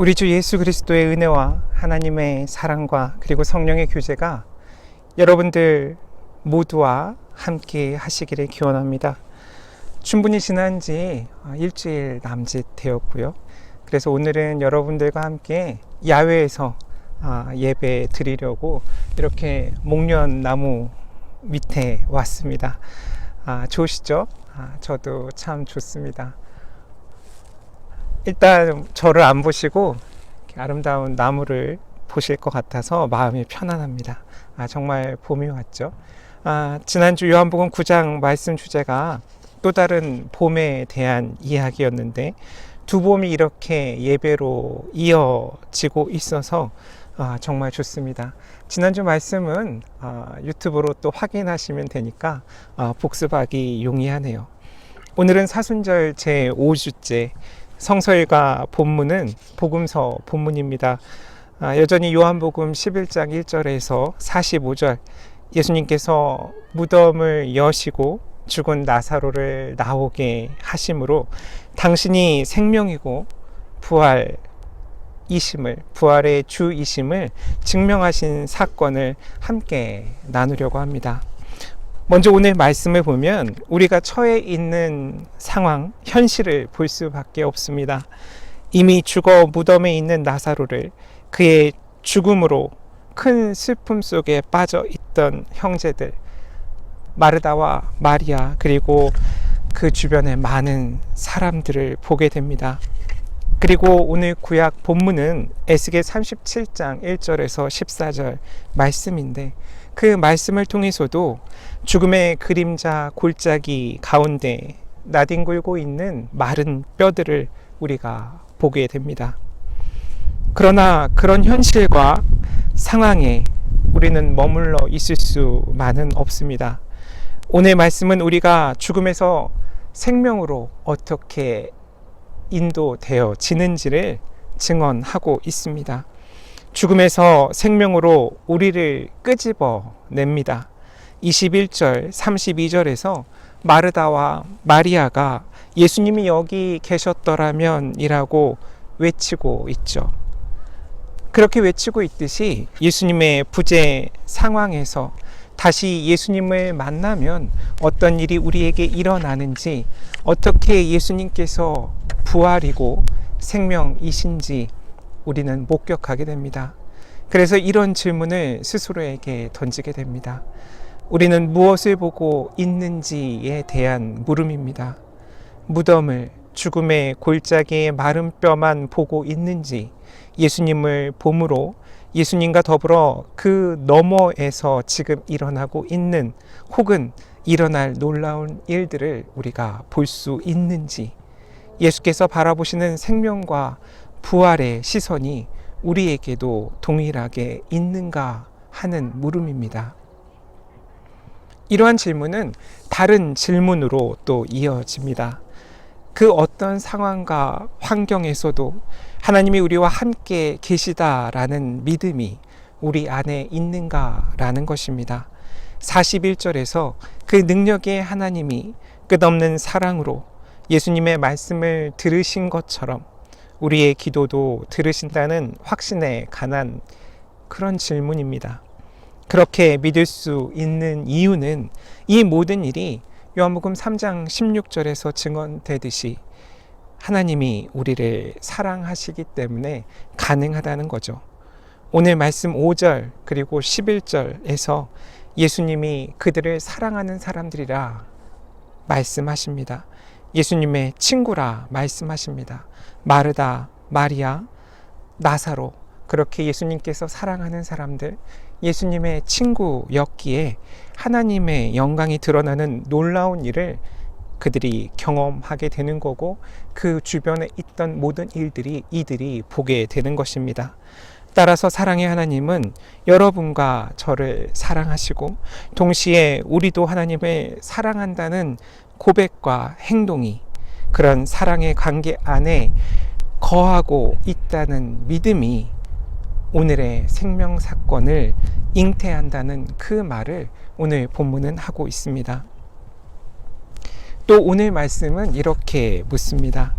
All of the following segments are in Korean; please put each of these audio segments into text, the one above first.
우리 주 예수 그리스도의 은혜와 하나님의 사랑과 그리고 성령의 교제가 여러분들 모두와 함께 하시기를 기원합니다. 충분히 지난 지 일주일 남짓 되었고요. 그래서 오늘은 여러분들과 함께 야외에서 예배 드리려고 이렇게 목련나무 밑에 왔습니다. 좋으시죠? 저도 참 좋습니다. 일단 저를 안 보시고 아름다운 나무를 보실 것 같아서 마음이 편안합니다. 정말 봄이 왔죠. 지난주 요한복음 9장 말씀 주제가 또 다른 봄에 대한 이야기였는데 두 봄이 이렇게 예배로 이어지고 있어서 정말 좋습니다. 지난주 말씀은 유튜브로 또 확인하시면 되니까 복습하기 용이하네요. 오늘은 사순절 제5주째 성서일과 본문은 복음서 본문입니다. 여전히 요한복음 11장 1절에서 45절 예수님께서 무덤을 여시고 죽은 나사로를 나오게 하심으로 당신이 생명이고 부활의 주이심을 증명하신 사건을 함께 나누려고 합니다. 먼저 오늘 말씀을 보면 우리가 처해 있는 상황, 현실을 볼 수밖에 없습니다. 이미 죽어 무덤에 있는 나사로를 그의 죽음으로 큰 슬픔 속에 빠져 있던 형제들, 마르다와 마리아, 그리고 그 주변에 많은 사람들을 보게 됩니다. 그리고 오늘 구약 본문은 에스겔 37장 1절에서 14절 말씀인데 그 말씀을 통해서도 죽음의 그림자 골짜기 가운데 나뒹굴고 있는 마른 뼈들을 우리가 보게 됩니다. 그러나 그런 현실과 상황에 우리는 머물러 있을 수만은 없습니다. 오늘 말씀은 우리가 죽음에서 생명으로 어떻게 인도되어지는지를 증언하고 있습니다. 죽음에서 생명으로 우리를 끄집어냅니다. 21절, 32절에서 마르다와 마리아가 예수님이 여기 계셨더라면 이라고 외치고 있죠. 그렇게 외치고 있듯이 예수님의 부재 상황에서 다시 예수님을 만나면 어떤 일이 우리에게 일어나는지, 어떻게 예수님께서 부활이고 생명이신지 우리는 목격하게 됩니다. 그래서 이런 질문을 스스로에게 던지게 됩니다. 우리는 무엇을 보고 있는지에 대한 물음입니다. 무덤을, 죽음의 골짜기의 마른 뼈만 보고 있는지, 예수님을 봄으로 예수님과 더불어 그 너머에서 지금 일어나고 있는 혹은 일어날 놀라운 일들을 우리가 볼 수 있는지, 예수께서 바라보시는 생명과 부활의 시선이 우리에게도 동일하게 있는가 하는 물음입니다. 이러한 질문은 다른 질문으로 또 이어집니다. 그 어떤 상황과 환경에서도 하나님이 우리와 함께 계시다라는 믿음이 우리 안에 있는가라는 것입니다. 41절에서 그 능력의 하나님이 끝없는 사랑으로 예수님의 말씀을 들으신 것처럼 우리의 기도도 들으신다는 확신에 관한 그런 질문입니다. 그렇게 믿을 수 있는 이유는 이 모든 일이 요한복음 3장 16절에서 증언되듯이 하나님이 우리를 사랑하시기 때문에 가능하다는 거죠. 오늘 말씀 5절 그리고 11절에서 예수님이 그들을 사랑하는 사람들이라 말씀하십니다. 예수님의 친구라 말씀하십니다. 마르다, 마리아, 나사로, 그렇게 예수님께서 사랑하는 사람들, 예수님의 친구였기에 하나님의 영광이 드러나는 놀라운 일을 그들이 경험하게 되는 거고 그 주변에 있던 모든 이들이 보게 되는 것입니다. 따라서 사랑의 하나님은 여러분과 저를 사랑하시고 동시에 우리도 하나님을 사랑한다는 고백과 행동이 그런 사랑의 관계 안에 거하고 있다는 믿음이 오늘의 생명 사건을 잉태한다는 그 말을 오늘 본문은 하고 있습니다. 또 오늘 말씀은 이렇게 묻습니다.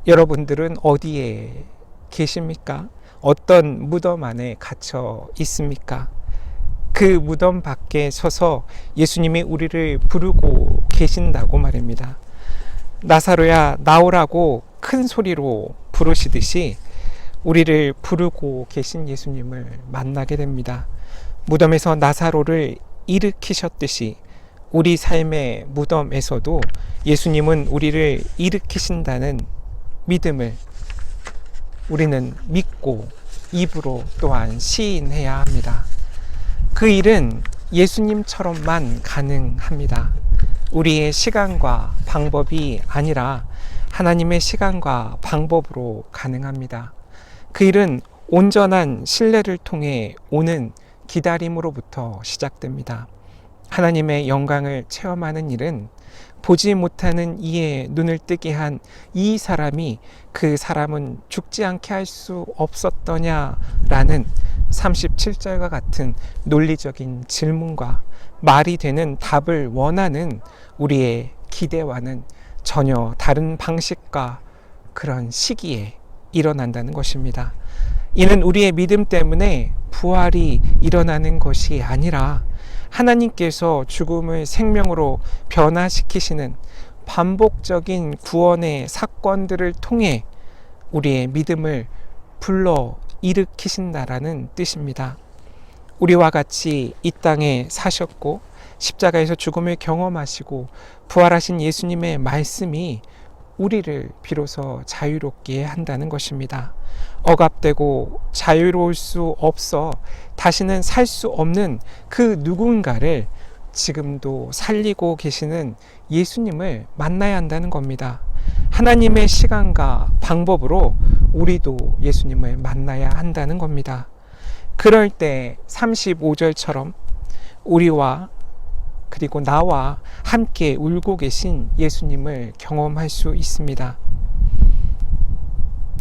여러분들은 어디에 계십니까? 어떤 무덤 안에 갇혀 있습니까? 그 무덤 밖에 서서 예수님이 우리를 부르고 계신다고 말입니다. 나사로야 나오라고 큰 소리로 부르시듯이 우리를 부르고 계신 예수님을 만나게 됩니다. 무덤에서 나사로를 일으키셨듯이 우리 삶의 무덤에서도 예수님은 우리를 일으키신다는 믿음을 우리는 믿고 입으로 또한 시인해야 합니다. 그 일은 예수님처럼만 가능합니다. 우리의 시간과 방법이 아니라 하나님의 시간과 방법으로 가능합니다. 그 일은 온전한 신뢰를 통해 오는 기다림으로부터 시작됩니다. 하나님의 영광을 체험하는 일은 보지 못하는 이의 눈을 뜨게 한 이 사람이 그 사람은 죽지 않게 할 수 없었더냐라는 37절과 같은 논리적인 질문과 말이 되는 답을 원하는 우리의 기대와는 전혀 다른 방식과 그런 시기에 일어난다는 것입니다. 이는 우리의 믿음 때문에 부활이 일어나는 것이 아니라 하나님께서 죽음을 생명으로 변화시키시는 반복적인 구원의 사건들을 통해 우리의 믿음을 불러 일으키신다라는 뜻입니다. 우리와 같이 이 땅에 사셨고 십자가에서 죽음을 경험하시고 부활하신 예수님의 말씀이 우리를 비로소 자유롭게 한다는 것입니다. 억압되고 자유로울 수 없어 다시는 살 수 없는 그 누군가를 지금도 살리고 계시는 예수님을 만나야 한다는 겁니다. 하나님의 시간과 방법으로 우리도 예수님을 만나야 한다는 겁니다. 그럴 때 35절처럼 우리와 그리고 나와 함께 울고 계신 예수님을 경험할 수 있습니다.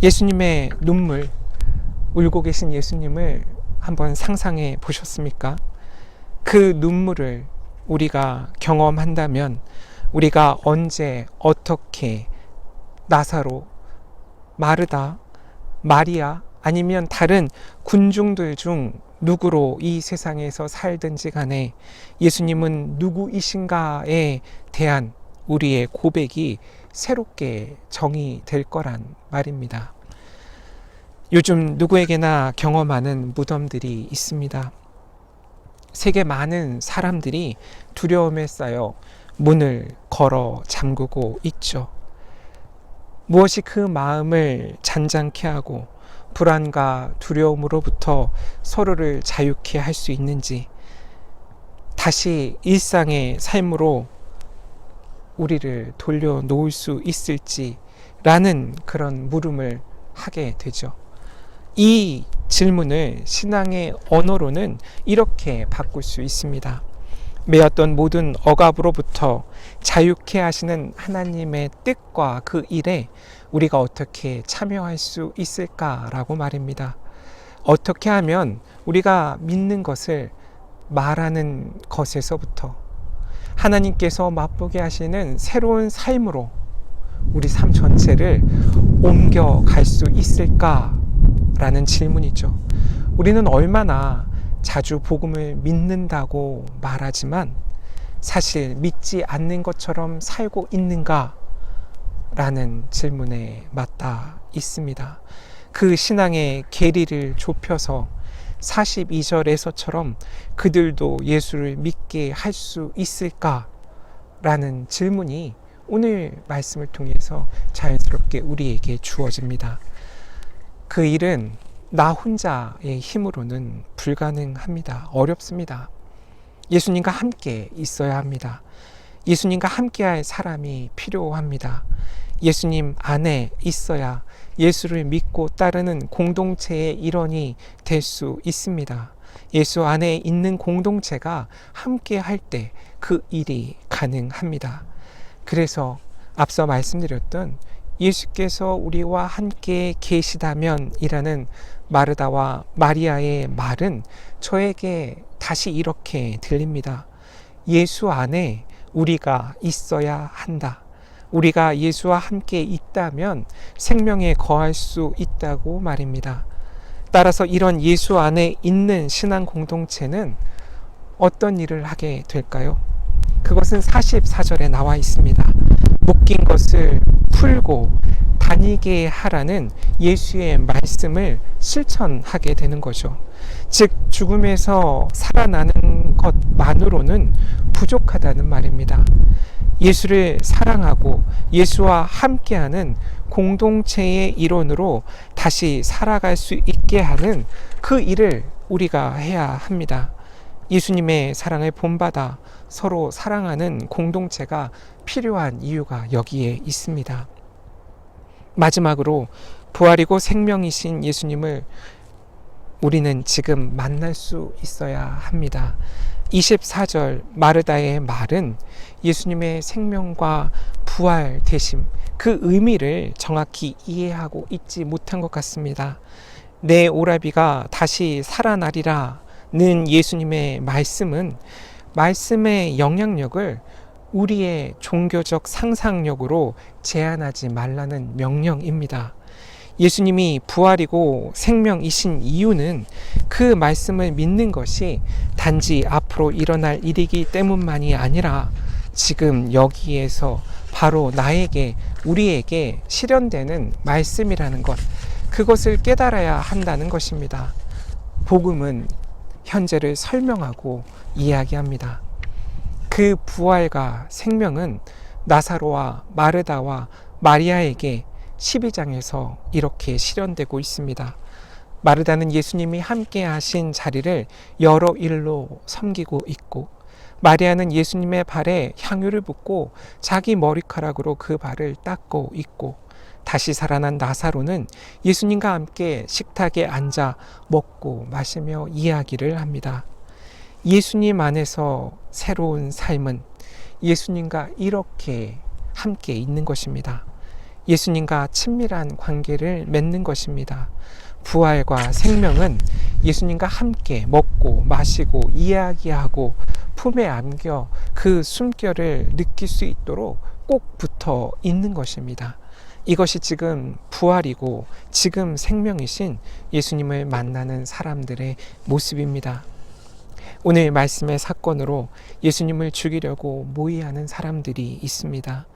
예수님의 눈물, 울고 계신 예수님을 한번 상상해 보셨습니까? 그 눈물을 우리가 경험한다면 우리가 언제 어떻게 나사로, 마르다, 마리아 아니면 다른 군중들 중 누구로 이 세상에서 살든지 간에 예수님은 누구이신가에 대한 우리의 고백이 새롭게 정의될 거란 말입니다. 요즘 누구에게나 경험하는 무덤들이 있습니다. 세계 많은 사람들이 두려움에 쌓여 문을 걸어 잠그고 있죠. 무엇이 그 마음을 잔잔케 하고 불안과 두려움으로부터 서로를 자유케 할 수 있는지, 다시 일상의 삶으로 우리를 돌려놓을 수 있을지라는 그런 물음을 하게 되죠. 이 질문을 신앙의 언어로는 이렇게 바꿀 수 있습니다. 매었던 모든 억압으로부터 자유케 하시는 하나님의 뜻과 그 일에 우리가 어떻게 참여할 수 있을까라고 말입니다. 어떻게 하면 우리가 믿는 것을 말하는 것에서부터 하나님께서 맛보게 하시는 새로운 삶으로 우리 삶 전체를 옮겨갈 수 있을까라는 질문이죠. 우리는 얼마나 자주 복음을 믿는다고 말하지만 사실 믿지 않는 것처럼 살고 있는가? 라는 질문에 맞닿아 있습니다. 그 신앙의 괴리를 좁혀서 42절에서처럼 그들도 예수를 믿게 할 수 있을까? 라는 질문이 오늘 말씀을 통해서 자연스럽게 우리에게 주어집니다. 그 일은 나 혼자의 힘으로는 불가능합니다. 어렵습니다. 예수님과 함께 있어야 합니다. 예수님과 함께할 사람이 필요합니다. 예수님 안에 있어야 예수를 믿고 따르는 공동체의 일원이 될 수 있습니다. 예수 안에 있는 공동체가 함께 할 때 그 일이 가능합니다. 그래서 앞서 말씀드렸던 예수께서 우리와 함께 계시다면 이라는 마르다와 마리아의 말은 저에게 다시 이렇게 들립니다. 예수 안에 우리가 있어야 한다. 우리가 예수와 함께 있기 있다면 생명에 거할 수 있다고 말입니다. 따라서 이런 예수 안에 있는 신앙 공동체는 어떤 일을 하게 될까요? 그것은 44절에 나와 있습니다. 묶인 것을 풀고 다니게 하라는 예수의 말씀을 실천하게 되는 거죠. 즉 죽음에서 살아나는 것만으로는 부족하다는 말입니다. 예수를 사랑하고 예수와 함께하는 공동체의 일원으로 다시 살아갈 수 있게 하는 그 일을 우리가 해야 합니다. 예수님의 사랑을 본받아 서로 사랑하는 공동체가 필요한 이유가 여기에 있습니다. 마지막으로 부활이고 생명이신 예수님을 우리는 지금 만날 수 있어야 합니다. 24절 마르다의 말은 예수님의 생명과 부활 되심, 그 의미를 정확히 이해하고 있지 못한 것 같습니다. 내 오라비가 다시 살아나리라는 예수님의 말씀은 말씀의 영향력을 우리의 종교적 상상력으로 제한하지 말라는 명령입니다. 예수님이 부활이고 생명이신 이유는 그 말씀을 믿는 것이 단지 앞으로 일어날 일이기 때문만이 아니라 지금 여기에서 바로 나에게, 우리에게 실현되는 말씀이라는 것, 그것을 깨달아야 한다는 것입니다. 복음은 현재를 설명하고 이야기합니다. 그 부활과 생명은 나사로와 마르다와 마리아에게 12장에서 이렇게 실현되고 있습니다. 마르다는 예수님이 함께 하신 자리를 여러 일로 섬기고 있고, 마리아는 예수님의 발에 향유를 붓고 자기 머리카락으로 그 발을 닦고 있고, 다시 살아난 나사로는 예수님과 함께 식탁에 앉아 먹고 마시며 이야기를 합니다. 예수님 안에서 새로운 삶은 예수님과 이렇게 함께 있는 것입니다. 예수님과 친밀한 관계를 맺는 것입니다. 부활과 생명은 예수님과 함께 먹고 마시고 이야기하고 품에 안겨 그 숨결을 느낄 수 있도록 꼭 붙어 있는 것입니다. 이것이 지금 부활이고 지금 생명이신 예수님을 만나는 사람들의 모습입니다. 오늘 말씀의 사건으로 예수님을 죽이려고 모의하는 사람들이 있습니다.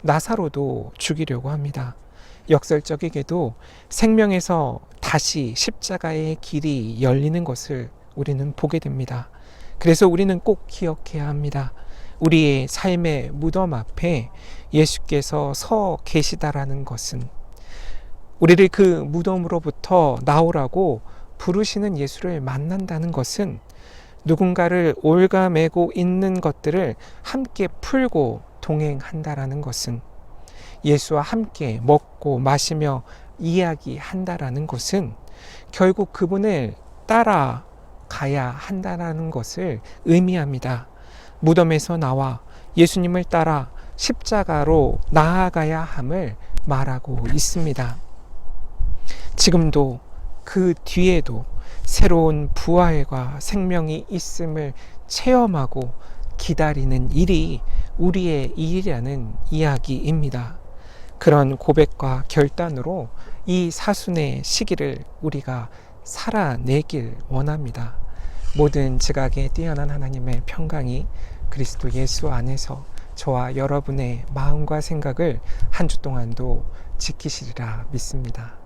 나사로도 죽이려고 합니다. 역설적이게도 생명에서 다시 십자가의 길이 열리는 것을 우리는 보게 됩니다. 그래서 우리는 꼭 기억해야 합니다. 우리의 삶의 무덤 앞에 예수께서 서 계시다라는 것은, 우리를 그 무덤으로부터 나오라고 부르시는 예수를 만난다는 것은, 누군가를 올가매고 있는 것들을 함께 풀고 동행한다라는 것은, 예수와 함께 먹고 마시며 이야기한다라는 것은 결국 그분을 따라가야 한다라는 것을 의미합니다. 무덤에서 나와 예수님을 따라 십자가로 나아가야 함을 말하고 있습니다. 지금도 그 뒤에도 새로운 부활과 생명이 있음을 체험하고 기다리는 일이 우리의 일이라는 이야기입니다. 그런 고백과 결단으로 이 사순의 시기를 우리가 살아내길 원합니다. 모든 지각에 뛰어난 하나님의 평강이 그리스도 예수 안에서 저와 여러분의 마음과 생각을 한 주 동안도 지키시리라 믿습니다.